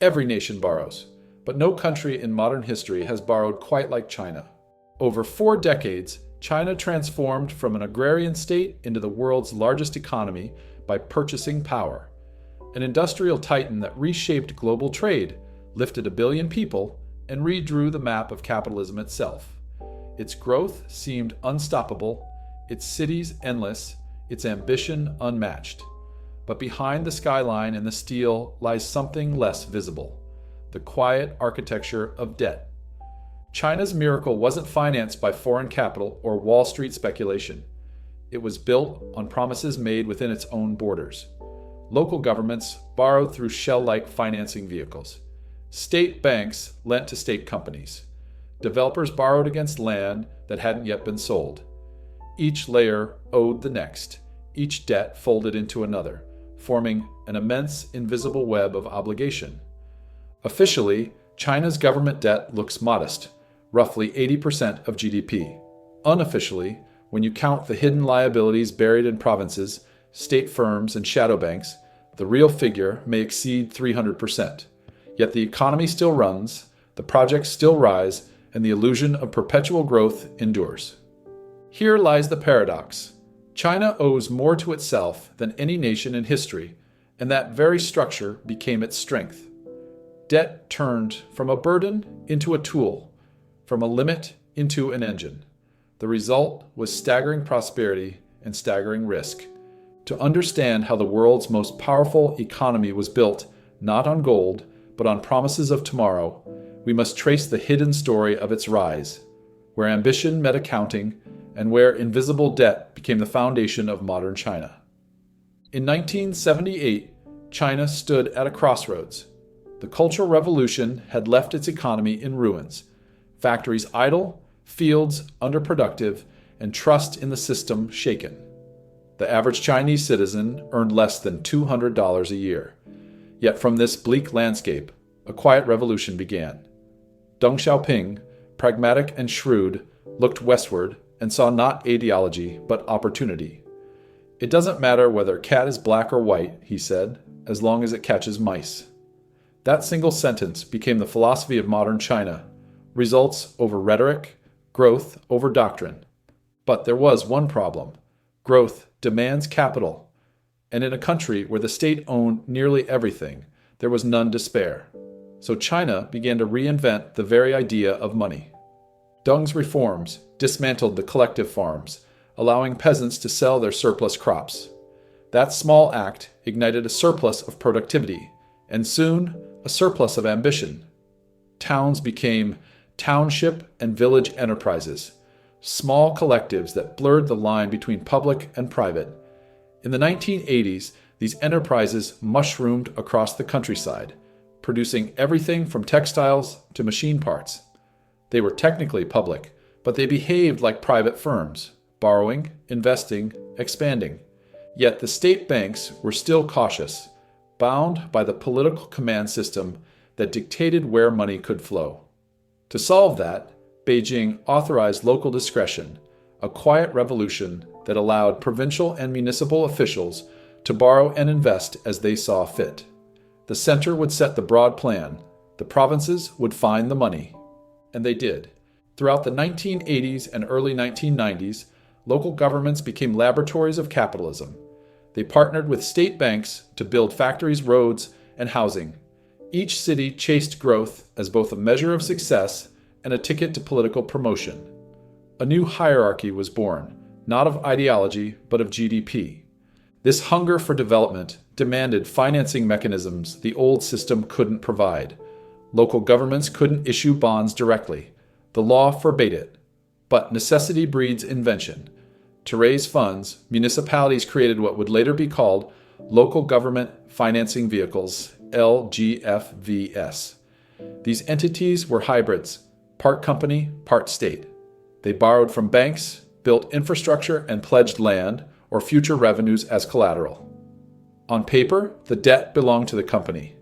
Every nation borrows, but no country in modern history has borrowed quite like China. Over 4 decades, China transformed from an agrarian state into the world's largest economy by purchasing power. An industrial titan that reshaped global trade, lifted a billion people, and redrew the map of capitalism itself. Its growth seemed unstoppable, its cities endless, its ambition unmatched. But behind the skyline and the steel lies something less visible: the quiet architecture of debt. China's miracle wasn't financed by foreign capital or Wall Street speculation. It was built on promises made within its own borders. Local governments borrowed through shell-like financing vehicles. State banks lent to state companies. Developers borrowed against land that hadn't yet been sold. Each layer owed the next. Each debt folded into another, forming an immense invisible web of obligation. Officially, China's government debt looks modest, roughly 80% of GDP. Unofficially, when you count the hidden liabilities buried in provinces, state firms, and shadow banks, the real figure may exceed 300%. Yet the economy still runs, the projects still rise, and the illusion of perpetual growth endures. Here lies the paradox. China owes more to itself than any nation in history, and that very structure became its strength. Debt turned from a burden into a tool, from a limit into an engine. The result was staggering prosperity and staggering risk. To understand how the world's most powerful economy was built not on gold, but on promises of tomorrow, we must trace the hidden story of its rise, where ambition met accounting, and where invisible debt became the foundation of modern China. In 1978, China stood at a crossroads. The Cultural Revolution had left its economy in ruins, factories idle, fields underproductive, and trust in the system shaken. The average Chinese citizen earned less than $200 a year. Yet from this bleak landscape, a quiet revolution began. Deng Xiaoping, pragmatic and shrewd, looked westward and saw not ideology, but opportunity. "It doesn't matter whether a cat is black or white," he said, "as long as it catches mice." That single sentence became the philosophy of modern China: results over rhetoric, growth over doctrine. But there was one problem. Growth demands capital, and in a country where the state owned nearly everything, there was none to spare. So China began to reinvent the very idea of money. Deng's reforms dismantled the collective farms, allowing peasants to sell their surplus crops. That small act ignited a surplus of productivity, and soon a surplus of ambition. Towns became township and village enterprises, small collectives that blurred the line between public and private. In the 1980s, these enterprises mushroomed across the countryside, producing everything from textiles to machine parts. They were technically public, but they behaved like private firms, borrowing, investing, expanding. Yet the state banks were still cautious, bound by the political command system that dictated where money could flow. To solve that, Beijing authorized local discretion, a quiet revolution that allowed provincial and municipal officials to borrow and invest as they saw fit. The center would set the broad plan, the provinces would find the money. And they did. Throughout the 1980s and early 1990s, local governments became laboratories of capitalism. They partnered with state banks to build factories, roads, and housing. Each city chased growth as both a measure of success and a ticket to political promotion. A new hierarchy was born, not of ideology, but of GDP. This hunger for development demanded financing mechanisms the old system couldn't provide. Local governments couldn't issue bonds directly. The law forbade it. But necessity breeds invention. To raise funds, municipalities created what would later be called Local Government Financing Vehicles, LGFVs. These entities were hybrids, part company, part state. They borrowed from banks, built infrastructure, and pledged land or future revenues as collateral. On paper, the debt belonged to the company.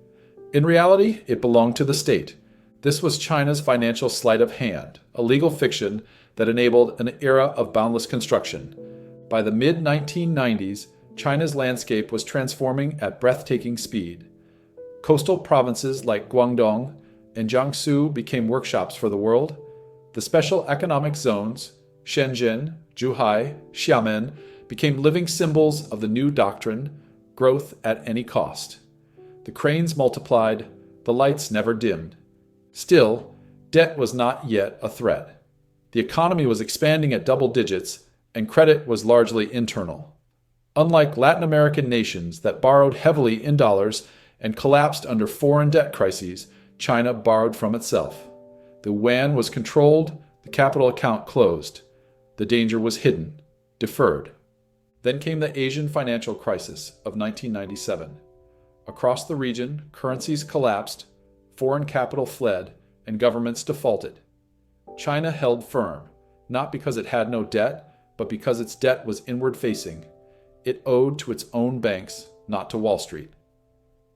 In reality, it belonged to the state. This was China's financial sleight of hand, a legal fiction that enabled an era of boundless construction. By the mid-1990s, China's landscape was transforming at breathtaking speed. Coastal provinces like Guangdong and Jiangsu became workshops for the world. The special economic zones, Shenzhen, Zhuhai, Xiamen, became living symbols of the new doctrine, growth at any cost. The cranes multiplied, the lights never dimmed. Still, debt was not yet a threat. The economy was expanding at double digits, and credit was largely internal. Unlike Latin American nations that borrowed heavily in dollars and collapsed under foreign debt crises, China borrowed from itself. The yuan was controlled, the capital account closed. The danger was hidden, deferred. Then came the Asian financial crisis of 1997. Across the region, currencies collapsed, foreign capital fled, and governments defaulted. China held firm, not because it had no debt, but because its debt was inward-facing. It owed to its own banks, not to Wall Street.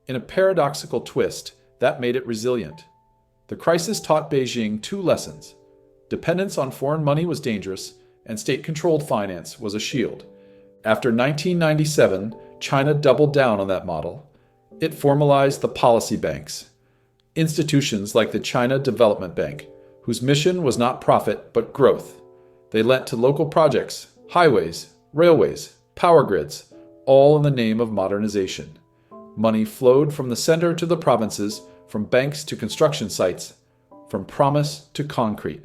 In a paradoxical twist, that made it resilient. The crisis taught Beijing two lessons. Dependence on foreign money was dangerous, and state-controlled finance was a shield. After 1997, China doubled down on that model. It formalized the policy banks, institutions like the China Development Bank, whose mission was not profit but growth. They lent to local projects, highways, railways, power grids, all in the name of modernization. Money flowed from the center to the provinces, from banks to construction sites, from promise to concrete.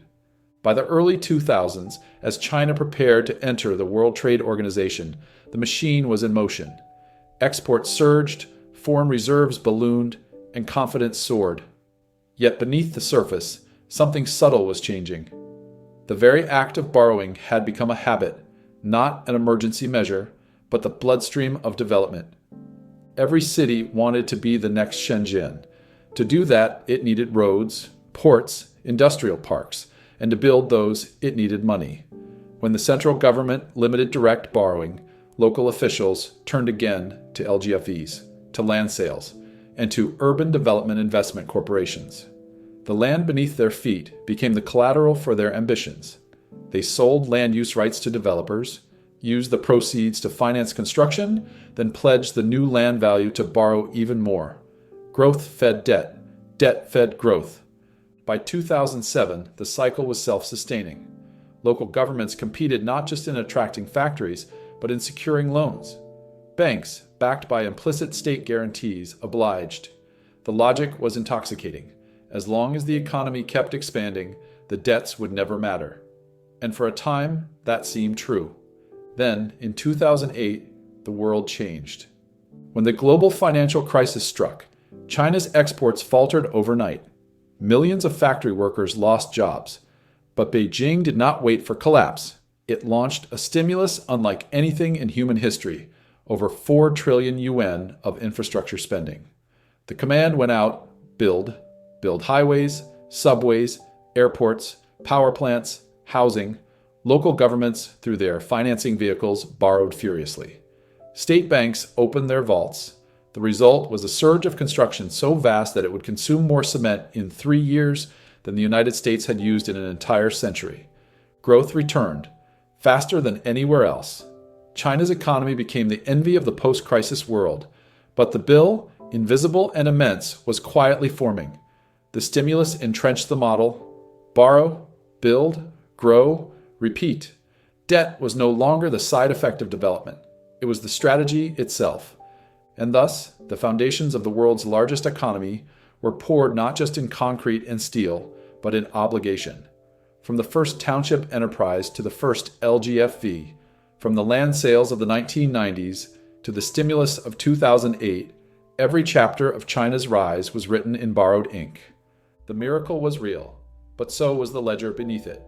By the early 2000s, as China prepared to enter the World Trade Organization, the machine was in motion. Exports surged, foreign reserves ballooned, and confidence soared. Yet beneath the surface, something subtle was changing. The very act of borrowing had become a habit, not an emergency measure, but the bloodstream of development. Every city wanted to be the next Shenzhen. To do that, it needed roads, ports, industrial parks, and to build those, it needed money. When the central government limited direct borrowing, local officials turned again to LGFVs, to land sales, and to urban development investment corporations. The land beneath their feet became the collateral for their ambitions. They sold land use rights to developers, used the proceeds to finance construction, then pledged the new land value to borrow even more. Growth fed debt, debt fed growth. By 2007, the cycle was self-sustaining. Local governments competed not just in attracting factories, but in securing loans. Banks, backed by implicit state guarantees, obliged. The logic was intoxicating. As long as the economy kept expanding, the debts would never matter. And for a time, that seemed true. Then, in 2008, the world changed. When the global financial crisis struck, China's exports faltered overnight. Millions of factory workers lost jobs. But Beijing did not wait for collapse. It launched a stimulus unlike anything in human history, over 4 trillion yuan of infrastructure spending. The command went out, build highways, subways, airports, power plants, housing. Local governments, through their financing vehicles, borrowed furiously. State banks opened their vaults. The result was a surge of construction so vast that it would consume more cement in 3 years than the United States had used in an entire century. Growth returned, faster than anywhere else. China's economy became the envy of the post-crisis world. But the bill, invisible and immense, was quietly forming. The stimulus entrenched the model: borrow, build, grow, repeat. Debt was no longer the side effect of development. It was the strategy itself. And thus, the foundations of the world's largest economy were poured not just in concrete and steel, but in obligation. From the first township enterprise to the first LGFV, from the land sales of the 1990s to the stimulus of 2008, every chapter of China's rise was written in borrowed ink. The miracle was real, but so was the ledger beneath it.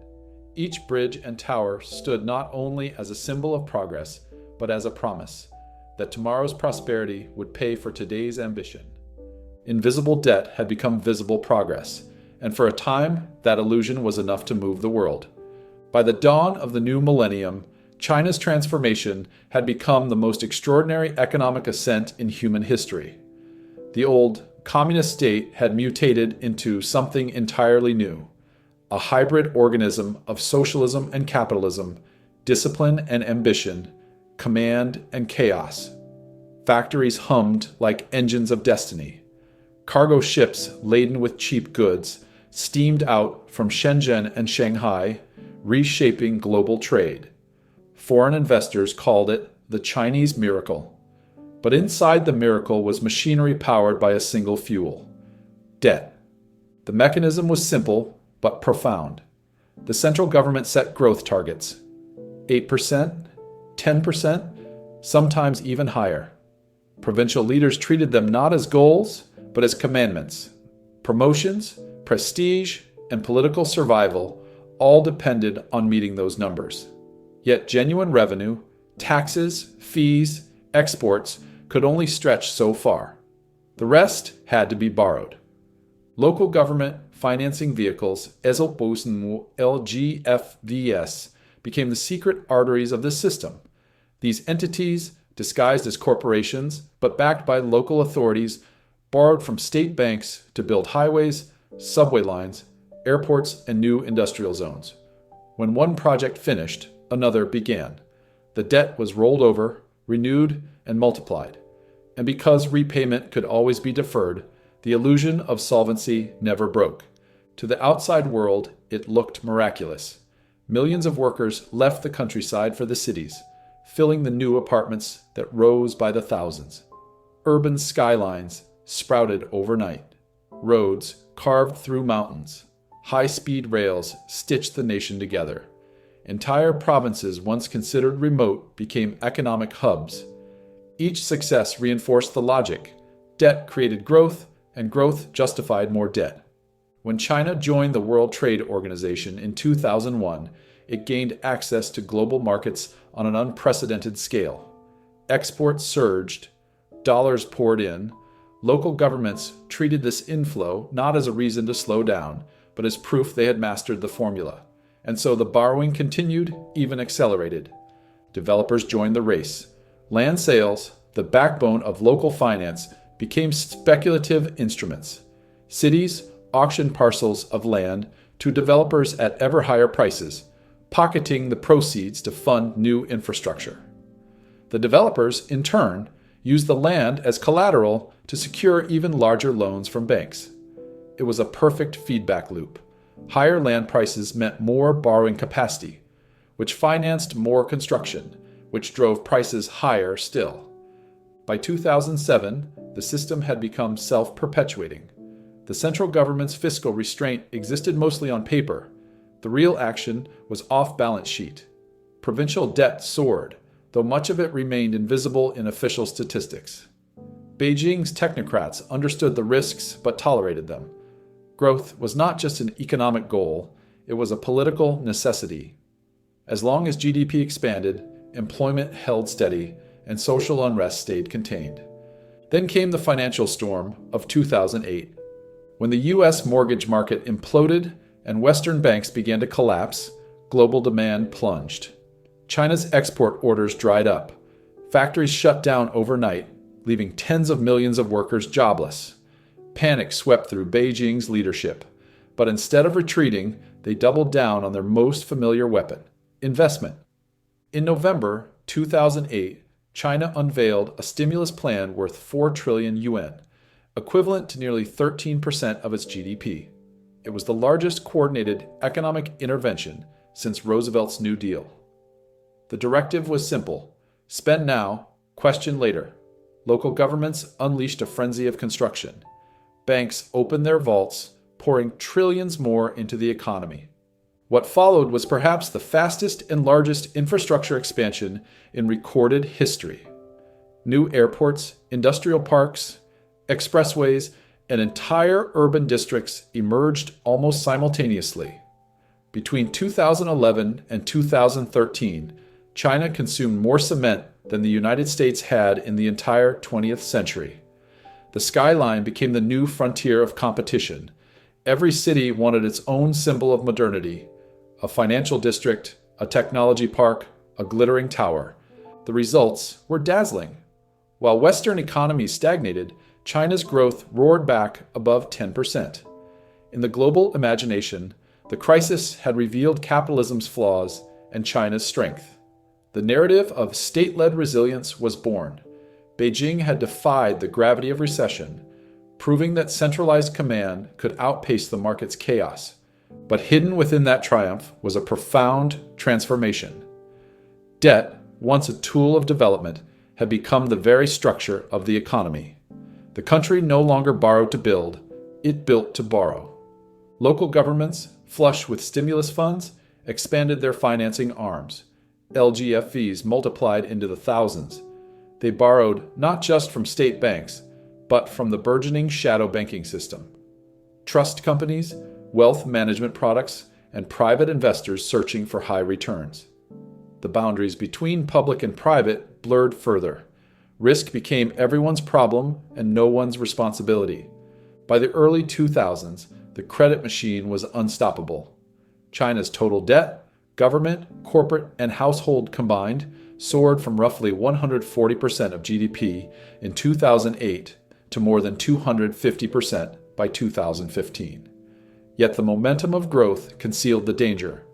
Each bridge and tower stood not only as a symbol of progress, but as a promise that tomorrow's prosperity would pay for today's ambition. Invisible debt had become visible progress, and for a time, that illusion was enough to move the world. By the dawn of the new millennium, China's transformation had become the most extraordinary economic ascent in human history. The old communist state had mutated into something entirely new, a hybrid organism of socialism and capitalism, discipline and ambition, command and chaos. Factories hummed like engines of destiny. Cargo ships laden with cheap goods steamed out from Shenzhen and Shanghai, reshaping global trade. Foreign investors called it the Chinese miracle. But inside the miracle was machinery powered by a single fuel: debt. The mechanism was simple but profound. The central government set growth targets: 8%, 10%, sometimes even higher. Provincial leaders treated them not as goals, but as commandments. Promotions, prestige, and political survival all depended on meeting those numbers. Yet genuine revenue, taxes, fees, exports could only stretch so far. The rest had to be borrowed. Local government financing vehicles, LGFVs, became the secret arteries of the system. These entities, disguised as corporations but backed by local authorities, borrowed from state banks to build highways, subway lines, airports, and new industrial zones. When one project finished, another began. The debt was rolled over, renewed, and multiplied. And because repayment could always be deferred, the illusion of solvency never broke. To the outside world, it looked miraculous. Millions of workers left the countryside for the cities, filling the new apartments that rose by the thousands. Urban skylines sprouted overnight. Roads carved through mountains. High-speed rails stitched the nation together. Entire provinces once considered remote became economic hubs. Each success reinforced the logic: debt created growth, and growth justified more debt. When China joined the World Trade Organization in 2001, it gained access to global markets on an unprecedented scale. Exports surged, dollars poured in. Local governments treated this inflow not as a reason to slow down, but as proof they had mastered the formula. And so the borrowing continued, even accelerated. Developers joined the race. Land sales, the backbone of local finance, became speculative instruments. Cities auctioned parcels of land to developers at ever higher prices, pocketing the proceeds to fund new infrastructure. The developers, in turn, used the land as collateral to secure even larger loans from banks. It was a perfect feedback loop. Higher land prices meant more borrowing capacity, which financed more construction, which drove prices higher still. By 2007, the system had become self-perpetuating. The central government's fiscal restraint existed mostly on paper. The real action was off-balance sheet. Provincial debt soared, though much of it remained invisible in official statistics. Beijing's technocrats understood the risks but tolerated them. Growth was not just an economic goal, it was a political necessity. As long as GDP expanded, employment held steady, and social unrest stayed contained. Then came the financial storm of 2008. When the U.S. mortgage market imploded and Western banks began to collapse, global demand plunged. China's export orders dried up. Factories shut down overnight, leaving tens of millions of workers jobless. Panic swept through Beijing's leadership, but instead of retreating, they doubled down on their most familiar weapon: investment. In November 2008, China unveiled a stimulus plan worth 4 trillion yuan, equivalent to nearly 13% of its GDP. It was the largest coordinated economic intervention since Roosevelt's New Deal. The directive was simple: spend now, question later. Local governments unleashed a frenzy of construction. Banks opened their vaults, pouring trillions more into the economy. What followed was perhaps the fastest and largest infrastructure expansion in recorded history. New airports, industrial parks, expressways, and entire urban districts emerged almost simultaneously. Between 2011 and 2013, China consumed more cement than the United States had in the entire 20th century. The skyline became the new frontier of competition. Every city wanted its own symbol of modernity: a financial district, a technology park, a glittering tower. The results were dazzling. While Western economies stagnated, China's growth roared back above 10%. In the global imagination, the crisis had revealed capitalism's flaws and China's strength. The narrative of state-led resilience was born. Beijing had defied the gravity of recession, proving that centralized command could outpace the market's chaos. But hidden within that triumph was a profound transformation. Debt, once a tool of development, had become the very structure of the economy. The country no longer borrowed to build, it built to borrow. Local governments, flush with stimulus funds, expanded their financing arms. LGFVs multiplied into the thousands. They borrowed not just from state banks, but from the burgeoning shadow banking system. Trust companies, wealth management products, and private investors searching for high returns. The boundaries between public and private blurred further. Risk became everyone's problem and no one's responsibility. By the early 2000s, the credit machine was unstoppable. China's total debt, government, corporate, and household combined, soared from roughly 140% of GDP in 2008 to more than 250% by 2015. Yet the momentum of growth concealed the danger.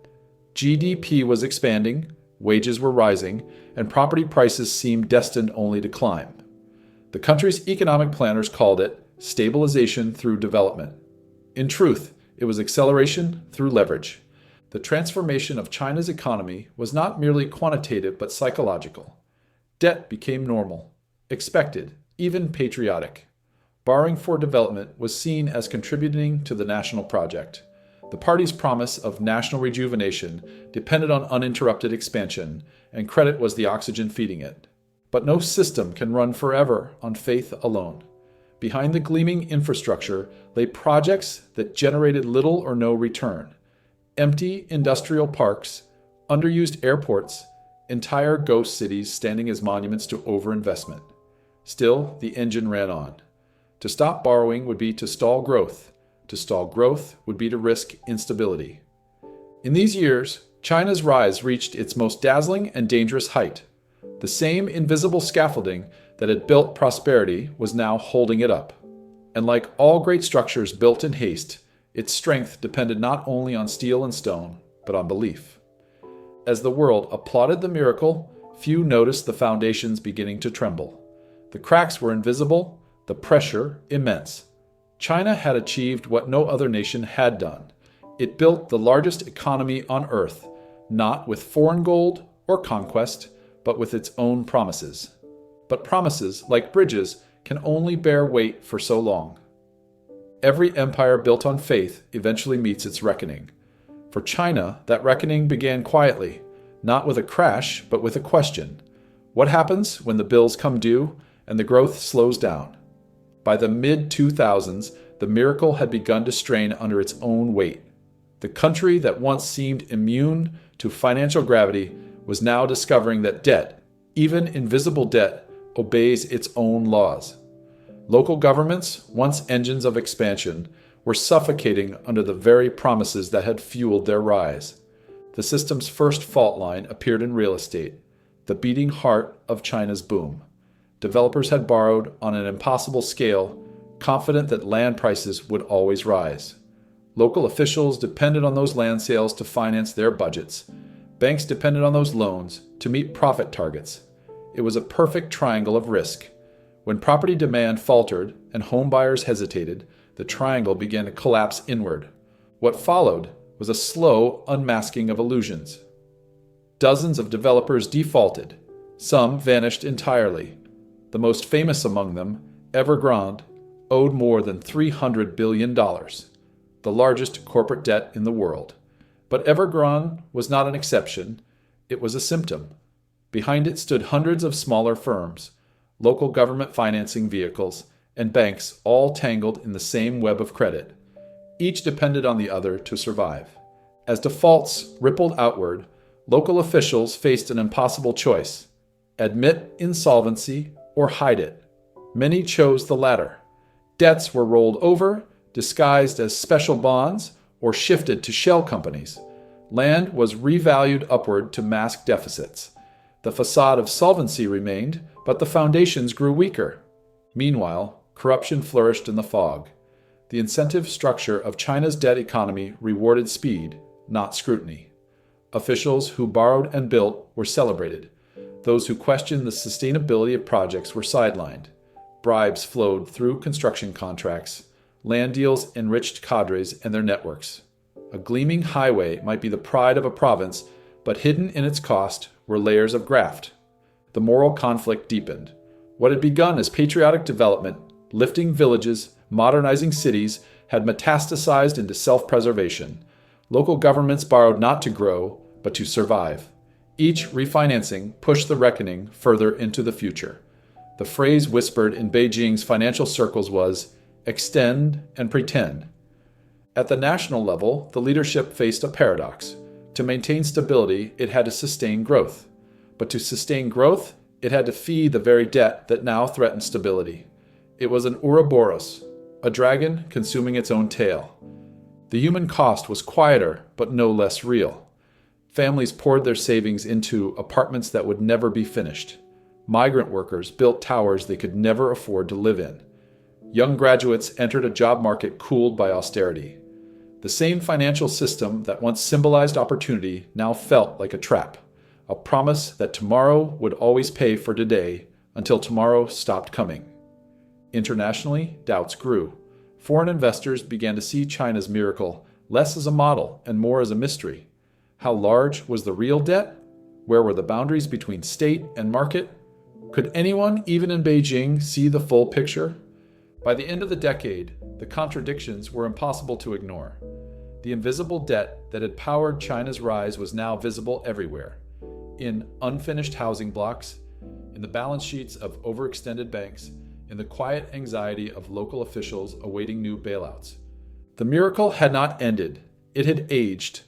GDP was expanding, wages were rising, and property prices seemed destined only to climb. The country's economic planners called it stabilization through development. In truth, it was acceleration through leverage. The transformation of China's economy was not merely quantitative but psychological. Debt became normal, expected, even patriotic. Borrowing for development was seen as contributing to the national project. The party's promise of national rejuvenation depended on uninterrupted expansion, and credit was the oxygen feeding it. But no system can run forever on faith alone. Behind the gleaming infrastructure lay projects that generated little or no return. Empty industrial parks, underused airports, entire ghost cities standing as monuments to overinvestment. Still, the engine ran on. To stop borrowing would be to stall growth. To stall growth would be to risk instability. In these years, China's rise reached its most dazzling and dangerous height. The same invisible scaffolding that had built prosperity was now holding it up. And like all great structures built in haste, its strength depended not only on steel and stone, but on belief. As the world applauded the miracle, few noticed the foundations beginning to tremble. The cracks were invisible, the pressure immense. China had achieved what no other nation had done. It built the largest economy on earth, not with foreign gold or conquest, but with its own promises. But promises, like bridges, can only bear weight for so long. Every empire built on faith eventually meets its reckoning. For China, that reckoning began quietly, not with a crash, but with a question. What happens when the bills come due and the growth slows down? By the mid-2000s, the miracle had begun to strain under its own weight. The country that once seemed immune to financial gravity was now discovering that debt, even invisible debt, obeys its own laws. Local governments, once engines of expansion, were suffocating under the very promises that had fueled their rise. The system's first fault line appeared in real estate, the beating heart of China's boom. Developers had borrowed on an impossible scale, confident that land prices would always rise. Local officials depended on those land sales to finance their budgets. Banks depended on those loans to meet profit targets. It was a perfect triangle of risk. When property demand faltered and home buyers hesitated, the triangle began to collapse inward. What followed was a slow unmasking of illusions. Dozens of developers defaulted. Some vanished entirely. The most famous among them, Evergrande, owed more than $300 billion, the largest corporate debt in the world. But Evergrande was not an exception. It was a symptom. Behind it stood hundreds of smaller firms, local government financing vehicles, and banks all tangled in the same web of credit. Each depended on the other to survive. As defaults rippled outward, local officials faced an impossible choice: admit insolvency or hide it. Many chose the latter. Debts were rolled over, disguised as special bonds, or shifted to shell companies. Land was revalued upward to mask deficits. The facade of solvency remained, but the foundations grew weaker. Meanwhile, corruption flourished in the fog. The incentive structure of China's debt economy rewarded speed, not scrutiny. Officials who borrowed and built were celebrated. Those who questioned the sustainability of projects were sidelined. Bribes flowed through construction contracts. Land deals enriched cadres and their networks. A gleaming highway might be the pride of a province, but hidden in its cost were layers of graft. The moral conflict deepened. What had begun as patriotic development, lifting villages, modernizing cities, had metastasized into self-preservation. Local governments borrowed not to grow, but to survive. Each refinancing pushed the reckoning further into the future. The phrase whispered in Beijing's financial circles was, "extend and pretend." At the national level, the leadership faced a paradox. To maintain stability, it had to sustain growth. But to sustain growth, it had to feed the very debt that now threatened stability. It was an Ouroboros, a dragon consuming its own tail. The human cost was quieter, but no less real. Families poured their savings into apartments that would never be finished. Migrant workers built towers they could never afford to live in. Young graduates entered a job market cooled by austerity. The same financial system that once symbolized opportunity now felt like a trap, a promise that tomorrow would always pay for today until tomorrow stopped coming. Internationally, doubts grew. Foreign investors began to see China's miracle less as a model and more as a mystery. How large was the real debt? Where were the boundaries between state and market? Could anyone, even in Beijing, see the full picture? By the end of the decade, the contradictions were impossible to ignore. The invisible debt that had powered China's rise was now visible everywhere. In unfinished housing blocks, in the balance sheets of overextended banks, in the quiet anxiety of local officials awaiting new bailouts. The miracle had not ended. It had aged.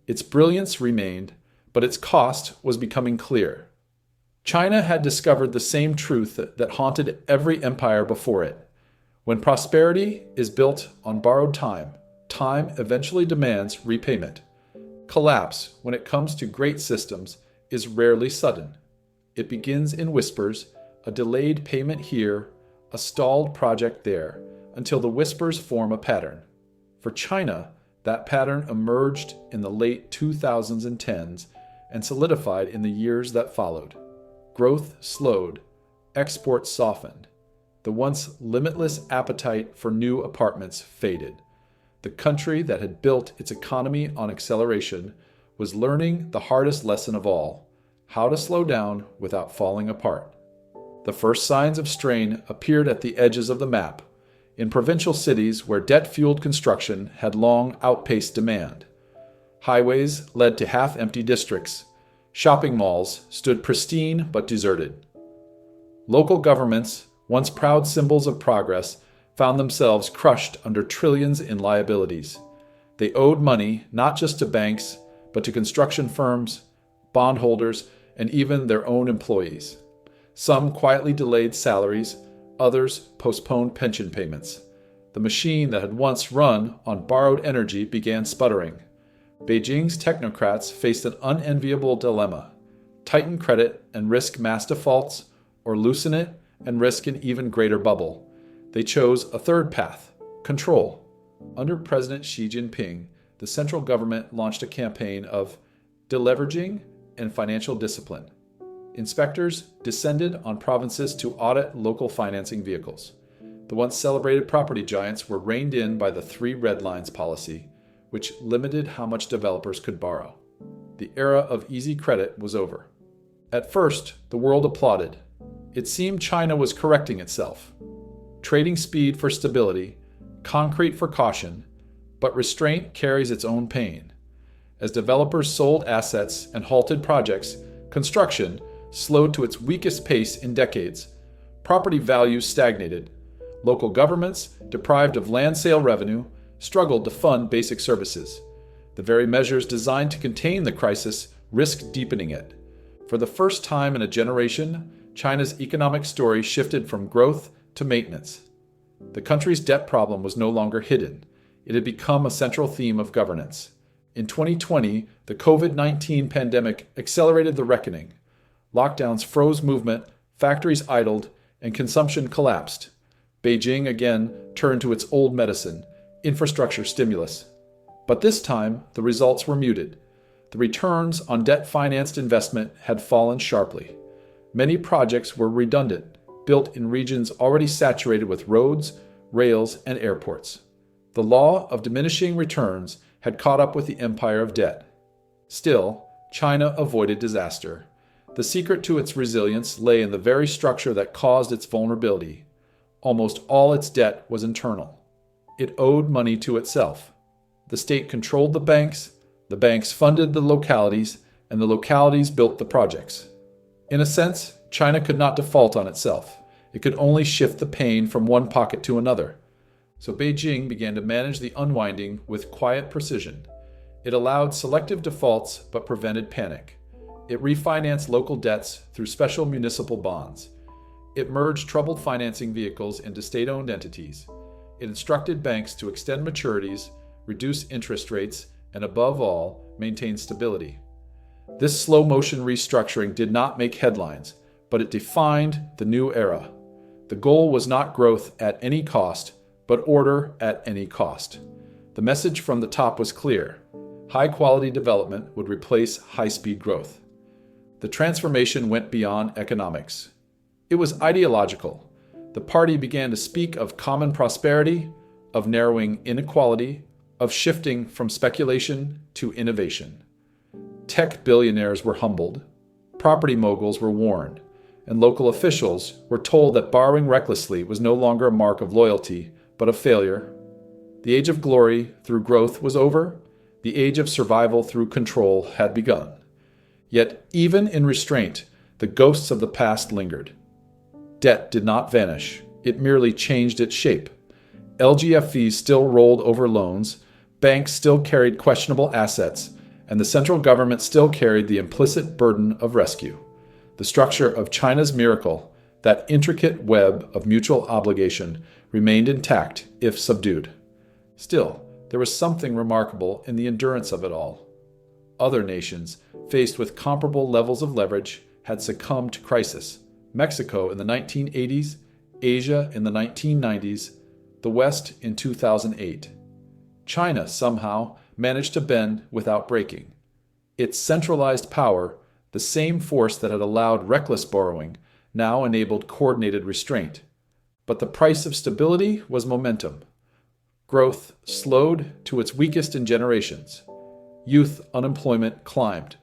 Its brilliance remained, but its cost was becoming clear. China had discovered the same truth that haunted every empire before it. When prosperity is built on borrowed time, time eventually demands repayment. Collapse, when it comes to great systems, is rarely sudden. It begins in whispers, a delayed payment here, a stalled project there, until the whispers form a pattern. For China, that pattern emerged in the late 2000s and 10s and solidified in the years that followed. Growth slowed, exports softened. The once limitless appetite for new apartments faded. The country that had built its economy on acceleration was learning the hardest lesson of all: how to slow down without falling apart. The first signs of strain appeared at the edges of the map, in provincial cities where debt-fueled construction had long outpaced demand. Highways led to half-empty districts. Shopping malls stood pristine but deserted. Local governments, once proud symbols of progress, found themselves crushed under trillions in liabilities. They owed money not just to banks, but to construction firms, bondholders, and even their own employees. Some quietly delayed salaries, others postponed pension payments. The machine that had once run on borrowed energy began sputtering. Beijing's technocrats faced an unenviable dilemma: tighten credit and risk mass defaults, or loosen it and risk an even greater bubble. They chose a third path: control. Under President Xi Jinping, the central government launched a campaign of deleveraging and financial discipline. Inspectors descended on provinces to audit local financing vehicles. The once celebrated property giants were reined in by the 3 red lines policy, which limited how much developers could borrow. The era of easy credit was over. At first, the world applauded. It seemed China was correcting itself, trading speed for stability, concrete for caution, but restraint carries its own pain. As developers sold assets and halted projects, construction slowed to its weakest pace in decades. Property values stagnated. Local governments, deprived of land sale revenue, struggled to fund basic services. The very measures designed to contain the crisis risked deepening it. For the first time in a generation, China's economic story shifted from growth to maintenance. The country's debt problem was no longer hidden. It had become a central theme of governance. In 2020, the COVID-19 pandemic accelerated the reckoning. Lockdowns froze movement, factories idled, and consumption collapsed. Beijing again turned to its old medicine: infrastructure stimulus. But this time, the results were muted. The returns on debt-financed investment had fallen sharply. Many projects were redundant, built in regions already saturated with roads, rails, and airports. The law of diminishing returns had caught up with the empire of debt. Still, China avoided disaster. The secret to its resilience lay in the very structure that caused its vulnerability. Almost all its debt was internal. It owed money to itself. The state controlled the banks funded the localities, and the localities built the projects. In a sense, China could not default on itself. It could only shift the pain from one pocket to another. So Beijing began to manage the unwinding with quiet precision. It allowed selective defaults but prevented panic. It refinanced local debts through special municipal bonds. It merged troubled financing vehicles into state-owned entities. It instructed banks to extend maturities, reduce interest rates, and above all, maintain stability. This slow-motion restructuring did not make headlines, but it defined the new era. The goal was not growth at any cost, but order at any cost. The message from the top was clear. High-quality development would replace high-speed growth. The transformation went beyond economics. It was ideological. The party began to speak of common prosperity, of narrowing inequality, of shifting from speculation to innovation. Tech billionaires were humbled, property moguls were warned, and local officials were told that borrowing recklessly was no longer a mark of loyalty, but of failure. The age of glory through growth was over. The age of survival through control had begun. Yet, even in restraint, the ghosts of the past lingered. Debt did not vanish. It merely changed its shape. LGFVs still rolled over loans, banks still carried questionable assets, and the central government still carried the implicit burden of rescue. The structure of China's miracle, that intricate web of mutual obligation, remained intact, if subdued. Still, there was something remarkable in the endurance of it all. Other nations, faced with comparable levels of leverage, had succumbed to crisis. Mexico in the 1980s, Asia in the 1990s, the West in 2008. China somehow managed to bend without breaking. Its centralized power, the same force that had allowed reckless borrowing, now enabled coordinated restraint. But the price of stability was momentum. Growth slowed to its weakest in generations. Youth unemployment climbed.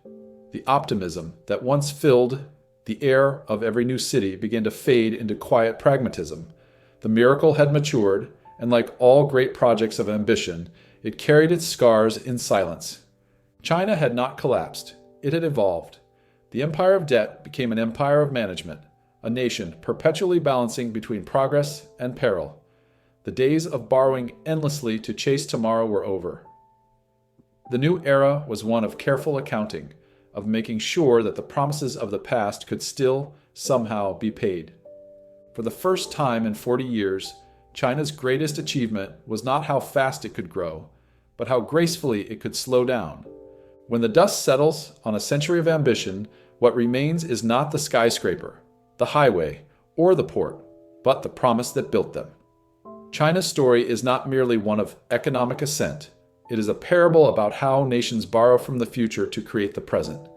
The optimism that once filled the air of every new city began to fade into quiet pragmatism. The miracle had matured, and like all great projects of ambition, it carried its scars in silence. China had not collapsed. It had evolved. The empire of debt became an empire of management, a nation perpetually balancing between progress and peril. The days of borrowing endlessly to chase tomorrow were over. The new era was one of careful accounting, of making sure that the promises of the past could still, somehow, be paid. For the first time in 40 years, China's greatest achievement was not how fast it could grow, but how gracefully it could slow down. When the dust settles on a century of ambition, what remains is not the skyscraper, the highway, or the port, but the promise that built them. China's story is not merely one of economic ascent. It is a parable about how nations borrow from the future to create the present.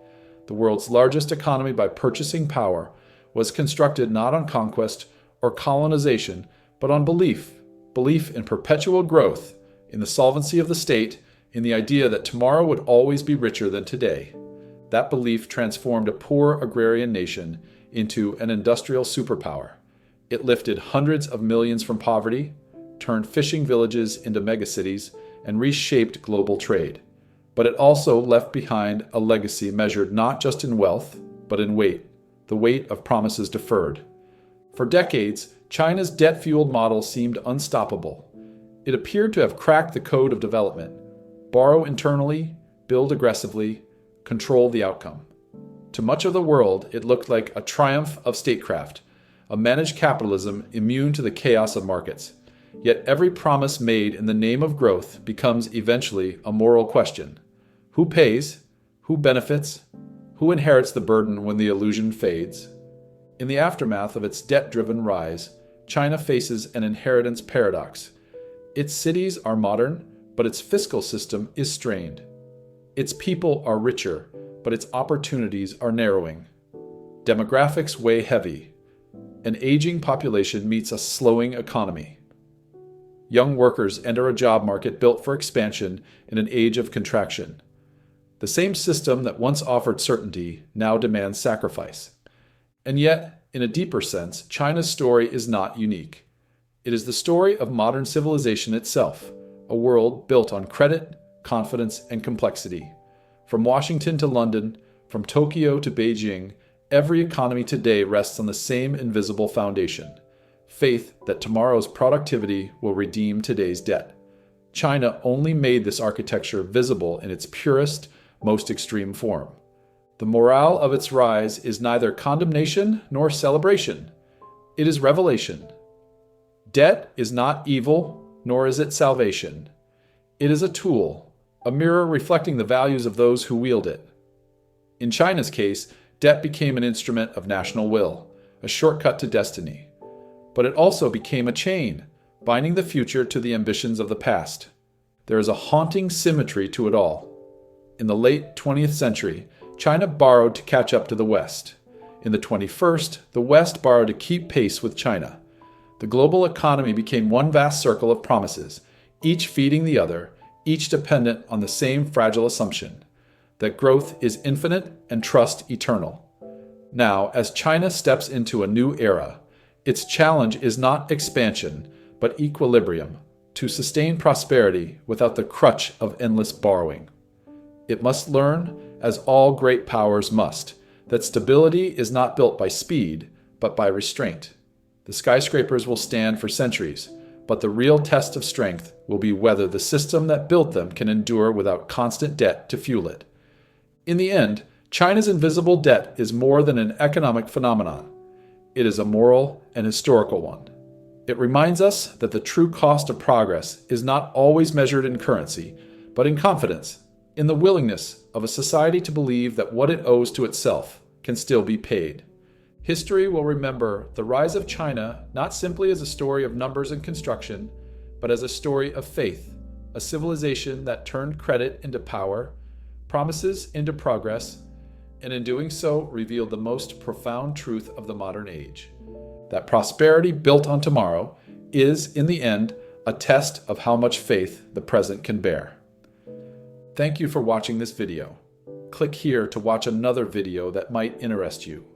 The world's largest economy by purchasing power was constructed not on conquest or colonization, but on belief in perpetual growth, in the solvency of the state, in the idea that tomorrow would always be richer than today. That belief transformed a poor agrarian nation into an industrial superpower. It lifted hundreds of millions from poverty, turned fishing villages into megacities, and reshaped global trade. But it also left behind a legacy measured not just in wealth, but in weight, the weight of promises deferred. For decades, China's debt-fueled model seemed unstoppable. It appeared to have cracked the code of development: borrow internally, build aggressively, control the outcome. To much of the world, it looked like a triumph of statecraft, a managed capitalism immune to the chaos of markets. Yet every promise made in the name of growth becomes eventually a moral question. Who pays? Who benefits? Who inherits the burden when the illusion fades? In the aftermath of its debt-driven rise, China faces an inheritance paradox. Its cities are modern, but its fiscal system is strained. Its people are richer, but its opportunities are narrowing. Demographics weigh heavy. An aging population meets a slowing economy. Young workers enter a job market built for expansion in an age of contraction. The same system that once offered certainty now demands sacrifice. And yet, in a deeper sense, China's story is not unique. It is the story of modern civilization itself, a world built on credit, confidence, and complexity. From Washington to London, from Tokyo to Beijing, every economy today rests on the same invisible foundation: faith that tomorrow's productivity will redeem today's debt. China only made this architecture visible in its purest, most extreme form. The morale of its rise is neither condemnation nor celebration. It is revelation. Debt is not evil, nor is it salvation. It is a tool, a mirror reflecting the values of those who wield it. In China's case, debt became an instrument of national will, a shortcut to destiny. But it also became a chain, binding the future to the ambitions of the past. There is a haunting symmetry to it all. In the late 20th century, China borrowed to catch up to the West. In the 21st, the West borrowed to keep pace with China. The global economy became one vast circle of promises, each feeding the other, each dependent on the same fragile assumption, that growth is infinite and trust eternal. Now, as China steps into a new era, its challenge is not expansion, but equilibrium, to sustain prosperity without the crutch of endless borrowing. It must learn, as all great powers must, that stability is not built by speed, but by restraint. The skyscrapers will stand for centuries, but the real test of strength will be whether the system that built them can endure without constant debt to fuel it. In the end, China's invisible debt is more than an economic phenomenon. It is a moral and historical one. It reminds us that the true cost of progress is not always measured in currency, but in confidence, in the willingness of a society to believe that what it owes to itself can still be paid. History will remember the rise of China not simply as a story of numbers and construction, but as a story of faith, a civilization that turned credit into power, promises into progress, and in doing so revealed the most profound truth of the modern age: that prosperity built on tomorrow is, in the end, a test of how much faith the present can bear. Thank you for watching this video. Click here to watch another video that might interest you.